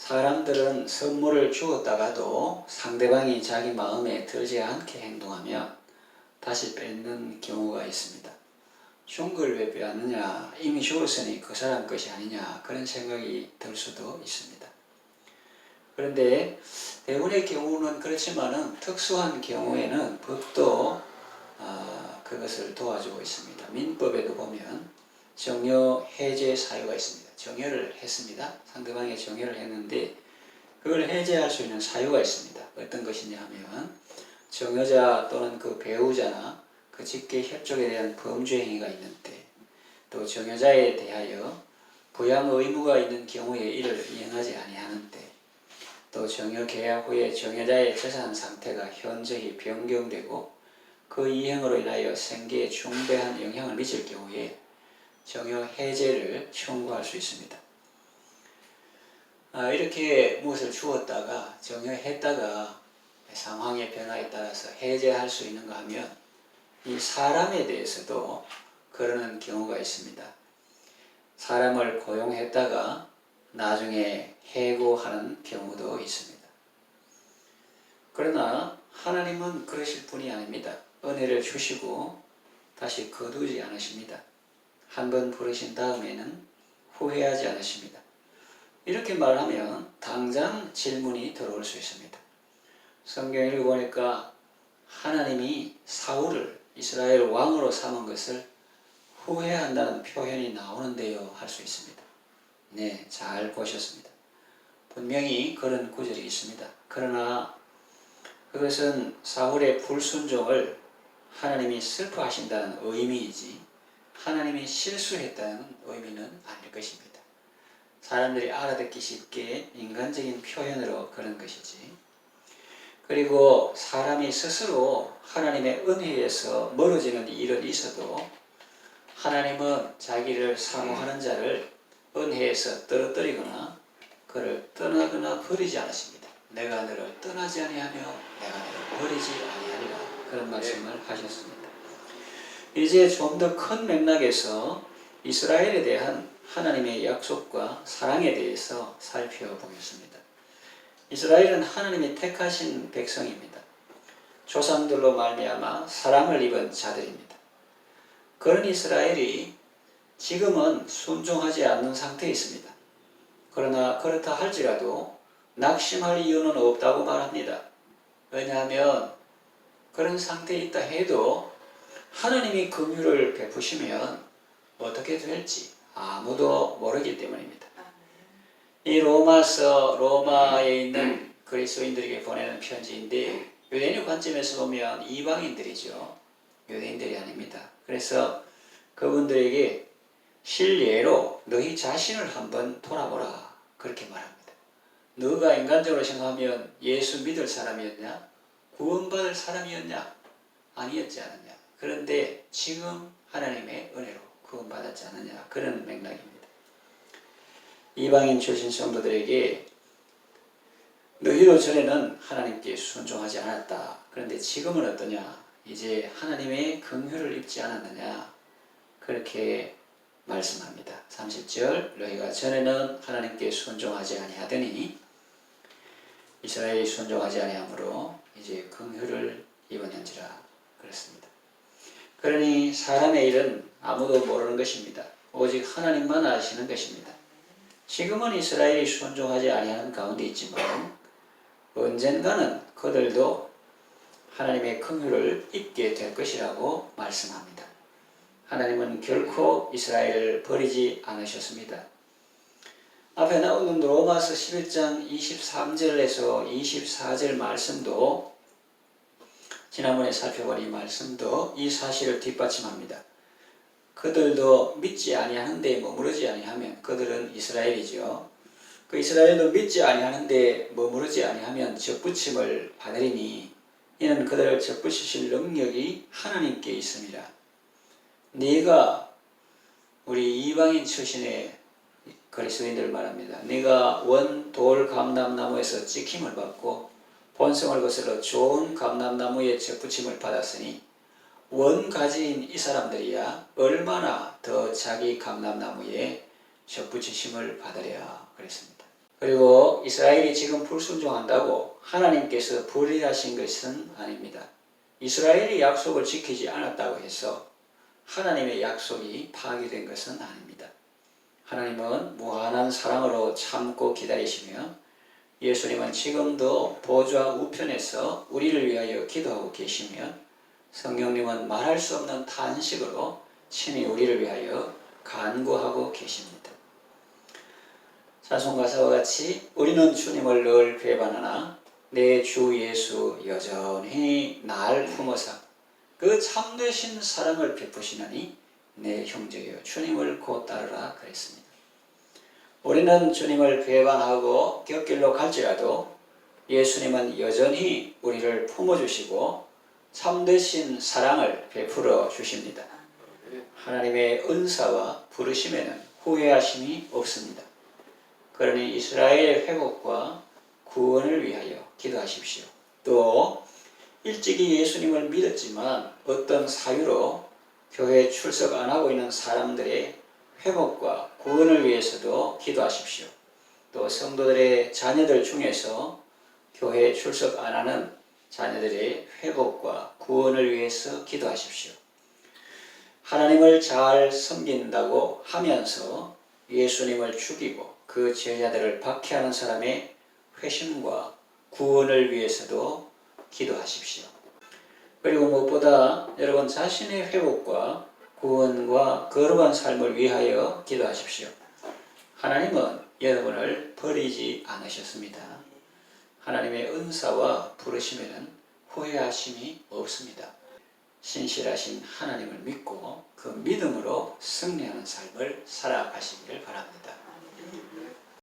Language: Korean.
사람들은 선물을 주었다가도 상대방이 자기 마음에 들지 않게 행동하면 다시 뺏는 경우가 있습니다. 준 걸 왜 빼앗느냐, 이미 주었으니 그 사람 것이 아니냐, 그런 생각이 들 수도 있습니다. 그런데 대부분의 경우는 그렇지만은 특수한 경우에는 법도 그것을 도와주고 있습니다. 민법에도 보면 정여 해제 사유가 있습니다. 정여를 했습니다. 상대방의 정여를 했는데 그걸 해제할 수 있는 사유가 있습니다. 어떤 것이냐 하면 정여자 또는 그 배우자나 그 직계 협족에 대한 범죄 행위가 있는 때, 또 정여자에 대하여 부양 의무가 있는 경우에 이를 이행하지 아니하는 때, 또 정여 계약 후에 정여자의 재산 상태가 현저히 변경되고 그 이행으로 인하여 생계에 중대한 영향을 미칠 경우에 정여 해제를 청구할 수 있습니다. 이렇게 무엇을 주었다가 정여했다가 상황의 변화에 따라서 해제할 수 있는가 하면 이 사람에 대해서도 그러는 경우가 있습니다. 사람을 고용했다가 나중에 해고하는 경우도 있습니다. 그러나 하나님은 그러실 분이 아닙니다. 은혜를 주시고 다시 거두지 않으십니다. 한번 부르신 다음에는 후회하지 않으십니다. 이렇게 말하면 당장 질문이 들어올 수 있습니다. 성경을 읽어보니까 하나님이 사울을 이스라엘 왕으로 삼은 것을 후회한다는 표현이 나오는데요, 할 수 있습니다. 네, 잘 보셨습니다. 분명히 그런 구절이 있습니다. 그러나 그것은 사울의 불순종을 하나님이 슬퍼하신다는 의미이지 하나님이 실수했다는 의미는 아닐 것입니다. 사람들이 알아듣기 쉽게 인간적인 표현으로 그런 것이지. 그리고 사람이 스스로 하나님의 은혜에서 멀어지는 일은 있어도 하나님은 자기를 사모하는 자를 은혜에서 떨어뜨리거나 그를 떠나거나 버리지 않으십니다. 내가 너를 떠나지 아니하며 내가 너를 버리지 아니하리라, 그런 말씀을 하셨습니다. 이제 좀 더 큰 맥락에서 이스라엘에 대한 하나님의 약속과 사랑에 대해서 살펴보겠습니다. 이스라엘은 하나님이 택하신 백성입니다. 조상들로 말미암아 사랑을 입은 자들입니다. 그런 이스라엘이 지금은 순종하지 않는 상태에 있습니다. 그러나 그렇다 할지라도 낙심할 이유는 없다고 말합니다. 왜냐하면 그런 상태에 있다 해도 하나님이 긍휼을 베푸시면 어떻게 될지 아무도 모르기 때문입니다. 이 로마서, 로마에 있는 그리스도인들에게 보내는 편지인데 유대인의 관점에서 보면 이방인들이죠. 유대인들이 아닙니다. 그래서 그분들에게 실례로 너희 자신을 한번 돌아보라, 그렇게 말합니다. 너가 인간적으로 생각하면 예수 믿을 사람이었냐? 구원받을 사람이었냐? 아니었지 않느냐? 그런데 지금 하나님의 은혜로 구원받았지 않느냐? 그런 맥락입니다. 이방인 출신 성도들에게 너희도 전에는 하나님께 순종하지 않았다. 그런데 지금은 어떠냐? 이제 하나님의 긍휼을 입지 않았느냐? 그렇게 말씀합니다. 30절, 너희가 전에는 하나님께 순종하지 아니하더니 이스라엘이 순종하지 아니하므로 이제 긍휼을 입었는지라, 그랬습니다. 그러니 사람의 일은 아무도 모르는 것입니다. 오직 하나님만 아시는 것입니다. 지금은 이스라엘이 순종하지 아니하는 가운데 있지만 언젠가는 그들도 하나님의 긍휼을 입게 될 것이라고 말씀합니다. 하나님은 결코 이스라엘을 버리지 않으셨습니다. 앞에 나오는 로마서 11장 23절에서 24절 말씀도, 지난번에 살펴본 이 말씀도 이 사실을 뒷받침합니다. 그들도 믿지 아니하는데 머무르지 아니하면, 그들은 이스라엘이죠. 그 이스라엘도 믿지 아니하는데 머무르지 아니하면 접붙임을 받으리니 이는 그들을 접붙이실 능력이 하나님께 있습니다. 네가, 우리 이방인 출신의 그리스도인들 말합니다. 네가 원 돌 감람나무에서 찍힘을 받고 본성을 거슬러 좋은 감람나무에 접붙임을 받았으니 원가지인 이 사람들이야 얼마나 더 자기 감람나무에 접붙이심을 받으랴, 그랬습니다. 그리고 그렇다고 이스라엘이 지금 불순종한다고 하나님께서 불의하신 것은 아닙니다. 이스라엘이 약속을 지키지 않았다고 해서 하나님의 약속이 파기된 것은 아닙니다. 하나님은 무한한 사랑으로 참고 기다리시며 예수님은 지금도 보좌 우편에서 우리를 위하여 기도하고 계시며 성령님은 말할 수 없는 탄식으로 친히 우리를 위하여 간구하고 계십니다. 찬송가사와 같이 우리는 주님을 늘 배반하나 내 주 예수 여전히 날 품어사 그 참되신 사랑을 베푸시나니 내 형제여 주님을 곧 따르라 그랬습니다. 우리는 주님을 배반하고 곁길로 갈지라도 예수님은 여전히 우리를 품어주시고 참되신 사랑을 베풀어 주십니다. 하나님의 은사와 부르심에는 후회하심이 없습니다. 그러니 이스라엘의 회복과 구원을 위하여 기도하십시오. 또 일찍이 예수님을 믿었지만 어떤 사유로 교회에 출석 안 하고 있는 사람들의 회복과 구원을 위해서도 기도하십시오. 또 성도들의 자녀들 중에서 교회에 출석 안 하는 자녀들의 회복과 구원을 위해서 기도하십시오. 하나님을 잘 섬긴다고 하면서 예수님을 죽이고 그 제자들을 박해하는 사람의 회심과 구원을 위해서도 기도하십시오. 그리고 무엇보다 여러분 자신의 회복과 구원과 거룩한 삶을 위하여 기도하십시오. 하나님은 여러분을 버리지 않으셨습니다. 하나님의 은사와 부르심에는 후회하심이 없습니다. 신실하신 하나님을 믿고 그 믿음으로 승리하는 삶을 살아가시기를 바랍니다.